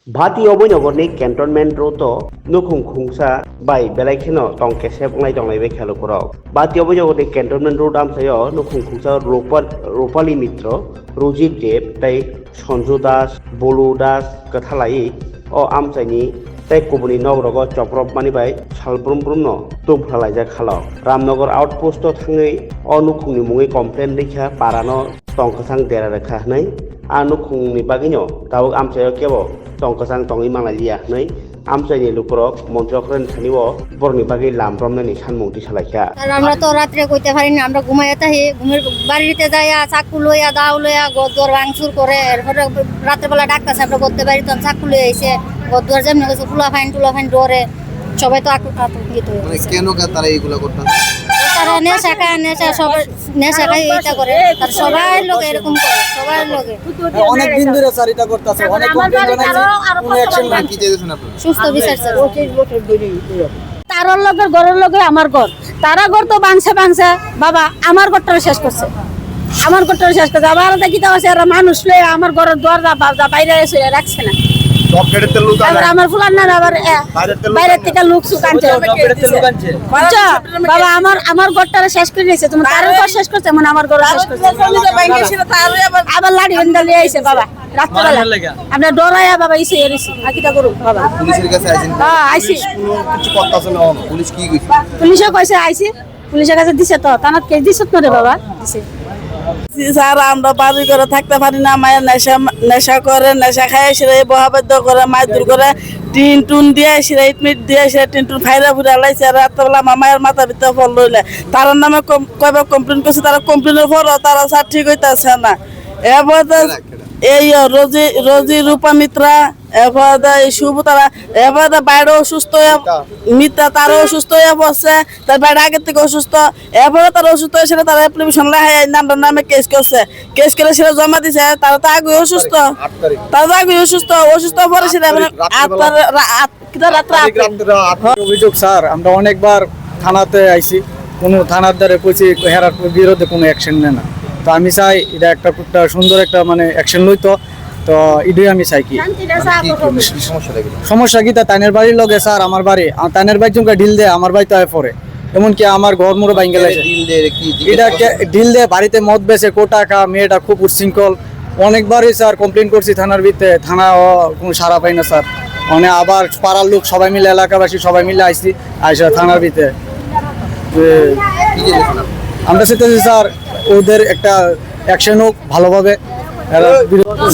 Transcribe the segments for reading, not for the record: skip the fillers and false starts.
Bhati Obonogoni cantonment roto, Nukung Kungsa, by Belakino, Tonkesep, Light on Lake Halokoro. Bhati Obonogoni cantonment road am sayo, Nukung Kungsa, Ropali Mitro, Ruji Dep, Tai, Sonjudas, Boludas, Katalai, or Amsani, Tai Kubuni Nogrogo, Choprop Money by Salbrum Bruno, Tumplaiza Kalo, Ramnogor outpost of Hangi, or Nukuni Mungi complain Lika, Parano, Tonkasang Dera Kahnai. Nukung ni bagino, tawag am sayo kebo, tongkasang tongi Malaysia nei, am sayo lukurok, Montreal Saniwo, Borni bagi lamprom ni Sanmung di Salakya. আমরা তো রাত্রে কইতে পারি না আমরা ঘুমাইয়া থাকি ঘুমের বাড়িতে যাইয়া চাকু লইয়া দাও লইয়া গদর ভাঙচুর করে এরপরে রাতের বেলা ডাক্তার আমরা করতে পারি তখন চাকু লইয়া আইছে গদর যেমন গেছে টুলা ফাইন ডরে সবাই তো আতঙ্কিত হয়ে মানে কেন তারা এইগুলো করতেছে তারা নেশা সবাই নেশা খাই এইটা করে আর সবাই লোক এরকম করে সবার লোকে অনেক দিন ধরে স্যার এটা করতেছে অনেক কমপ্লেইন জানাইছে কোনো অ্যাকশন নাই কি চাইছেন আপনি সুস্থ বিচার চাই তারর লগের ঘরের লগে আমার ঘর তারা ঘর তো বাংছে বাবা আমার ঘরটা শেষ করছে আবার দেখি তো আছে আর মানুষ লয়ে আমার ঘরের দরজা বাইরে এসে রাখছে না আবার আমার ফুলার না আবার বাইরে থেকে লোক সুকানছে বাবা আমার ঘরটা শেষ করে দিয়েছে তোমার তারর ঘর শেষ করছে মানে আমার ঘর শেষ করছে আবার লাঠি বান্ধা লিয়ে আইছে বাবা রাত্রেবেলা আমরা ডরাইয়া বাবা ইসে এরিছি আকিটা করু বাবা পুলিশের কাছে আইছেন হ্যাঁ আইছি কিছু করতেছে না পুলিশ কি কইছে পুলিশে কইছে আইছি পুলিশের কাছে দিছে তো তানাত কে দিছত না রে বাবা দিছে স্যার আমরা বাড়ি করে থাকতে পারি না মায়ের নেশা করে নেশা খায় সেটা বহাবাদ্য করে মায়ের দূর করে টিন টুন দিয়ে সেটা ইটমিট দিয়ে সেটা টিন টুন ফাইরা ফুরা লাইছে রাত্রেবেলা মায়ের মাথার ভিতরে ফল লইলে তার নামে কয়বার কমপ্লেন করছে তারা কমপ্লেনের পরও তারা স্যার ঠিক হইতেছে না এরপর এই রোজি রূপা মিত্রা এরপর শুভ তারা এরপর বাইরে অসুস্থ হয়ে মিত্রা তারও অসুস্থ হয়ে বসছে তার বাইরে আগের থেকে অসুস্থ এরপরে তারা অসুস্থ হয়ে সেটা তারা অ্যাপ্লিকেশন লেখায় নাম্বার নামে কেস করছে কেস করে সেটা জমা দিছে তারা তো আগে অসুস্থ অসুস্থ পরে সেটা অভিযোগ স্যার আমরা অনেকবার থানাতে আইছি কোনো থানার দ্বারা কইছি হেরার বিরুদ্ধে কোনো অ্যাকশন নেয় না তো আমি চাই এটা একটা সুন্দর একটা মানে অ্যাকশন লইতো তো এটাই আমি চাই কি সমস্যা কি তা তাইনের বাড়ির লগে স্যার আমার বাড়ি তাইনের বাড়ি জমকা ঢিল দেয় আমার বাড়িতে আয় পরে এমনকি আমার ঘর মুড়ো ভাঙ্গে লাগছে এটা ঢিল দেয় বাড়িতে মদ বেচে টাকা মেয়েটা খুব উচ্ছৃঙ্খল অনেকবারই স্যার কমপ্লেন করছি থানার ভিতরে থানা কোনো সাড়া পাই না স্যার মানে আবার পাড়ার লোক সবাই মিলে এলাকাবাসী সবাই মিলে আইসি আইসা থানার ভিতরে আমরা চাইতেছি স্যার ওদের একটা অ্যাকশন হোক ভালোভাবে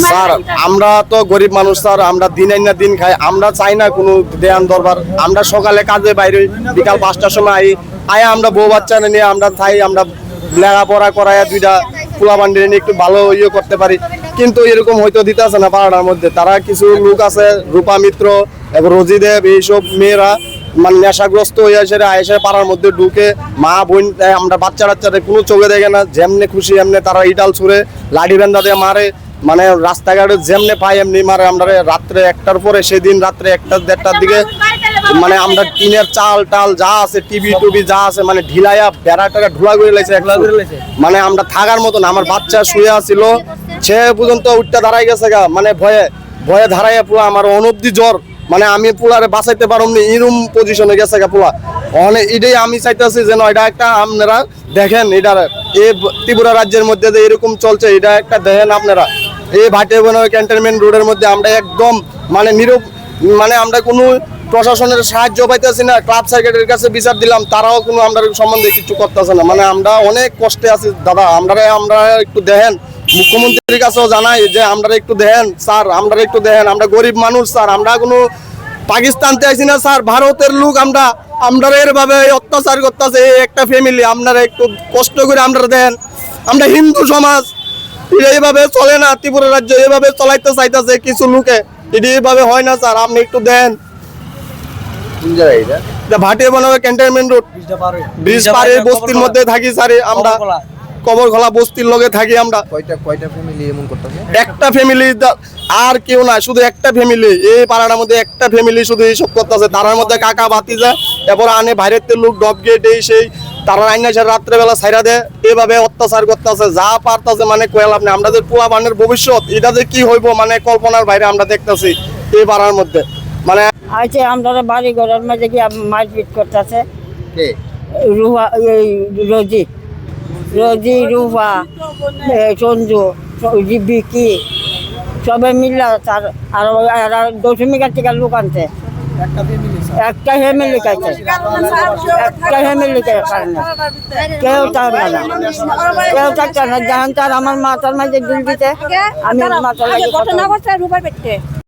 স্যার আমরা তো গরিব মানুষ স্যার আমরা দিন আইনা দিন খাই আমরা চাই না কোনো দেয়ান দরবার আমরা সকালে কাজে বাইরে বিকাল 5টার সময় আয়া আমরা বউ বাচ্চা নিয়ে আমরা চাই আমরা লেখাপড়া করাইয়া দুইটা পোলা বান্ডি নিয়ে একটু ভালো ইয়ে করতে পারি কিন্তু এরকম হয়তো দিতে আছে না পাড়ার মধ্যে তারা কিছু লোক আছে রূপা মিত্র এবং রোজিদেব এইসব মেয়েরা মানে নেশাগ্রস্ত হয়ে এসে পাড়ার মধ্যে ঢুকে মা বোন আমরা বাচ্চারা কোনো চোখে দেখে না যেমনে খুশি এমনি তারা ইটাল ছুড়ে লাঠি বেন্দা দিয়ে মারে মানে রাস্তাঘাটে যেমনে পাই এমনি মারে আমরা রাত্রে 1টার পরে সেদিন রাত্রে 1টা-1:30টার দিকে মানে আমরা টিনের চাল টাল যা আছে টিভি টুবি যা আছে মানে ঢিলাইয়া বেড়াটাকে ঢুলা করে লাইছে মানে আমরা থাকার মতন আমার বাচ্চা শুয়ে আছিল সে পর্যন্ত উঠতে দাঁড়াই গেছে গা মানে ভয়ে ধারাইয়া পুরো আমার অনবধি জ্বর মানে আমি পুলারে বাঁচাইতে পারমনি এরকম পজিশনে গেছে গা পুলা অনেক এটাই আমি চাইতেছি যেন এটা একটা আপনারা দেখেন এটা এই ত্রিপুরা রাজ্যের মধ্যে যে এরকম চলছে এটা একটা দেখেন আপনারা এই ভাটিয়াবনা ক্যান্টনমেন্ট রোডের মধ্যে আমরা একদম মানে মানে আমরা কোনো প্রশাসনের সাহায্য পাইতেছি না ক্লাব সেক্রেটারির কাছে বিচার দিলাম তারাও কোনো আমরা সম্বন্ধে কিছু করতেছে না মানে আমরা অনেক কষ্টে আছি দাদা আমরা একটু দেখেন মুখ্যমন্ত্রীর কাছেও জানাই যে আমরা একটু দেখেন স্যার আমরা একটু দেখেন আমরা গরিব মানুষ স্যার আমরা কোনো পাকিস্তানতে আইছি না স্যার ভারতের লোক আমরা এরভাবে অত্যাচার করতেছে একটা ফ্যামিলি আপনারা একটু কষ্ট করে আমরা দেন আমরা হিন্দু সমাজ এইভাবে চলে না ত্রিপুরা রাজ্য এইভাবে চলাইতে চাইতেছে কিছু লোকে এটা এইভাবে হয় না স্যার আপনি একটু দেন ভাটিয়াবনা ক্যান্টনমেন্ট রোড ব্রিজ পারে বস্তির মধ্যে থাকি স্যার আমরা কবরখোলা বস্তির লগে থাকি আমরা কয়টা ফ্যামিলি এমন করতেছে একটা ফ্যামিলি আর কেউ না শুধু একটা ফ্যামিলি এই পাড়াটার মধ্যে একটা ফ্যামিলি শুধু এইসব করতেছে তার মধ্যে কাকা বাতিজা এরপর আনে বাইরের লোক ডব গেট এই সেই তারা আইনা রাত্রেবেলা ছাইরা দেয় এভাবে অত্যাচার করতেছে যা পারতেছে মানে কোয়াল আপনি আমরা যে পোলা বানের ভবিষ্যৎ এটা যে কি হইব মানে কল্পনার বাইরে আমরা দেখতেছি এই পাড়ার মধ্যে মানে আছে আমরা বাড়ি ঘরের মধ্যে কি মারপিট করতেছে কে রুহা এই রোজি রুহা চঞ্জু বিকি সবাই মিললে তার আর দশমিকার থেকে লোক আনছে একটা ফ্যামিলি খাইছে একটা ফ্যামিলি কারণে কেউ থাকবে না কেউ থাকছে না জাহান তার আমার মাথার মাঝে দুল দিতে আমি মাথার লাগে ঘটনা ঘটছে রূপার পেটে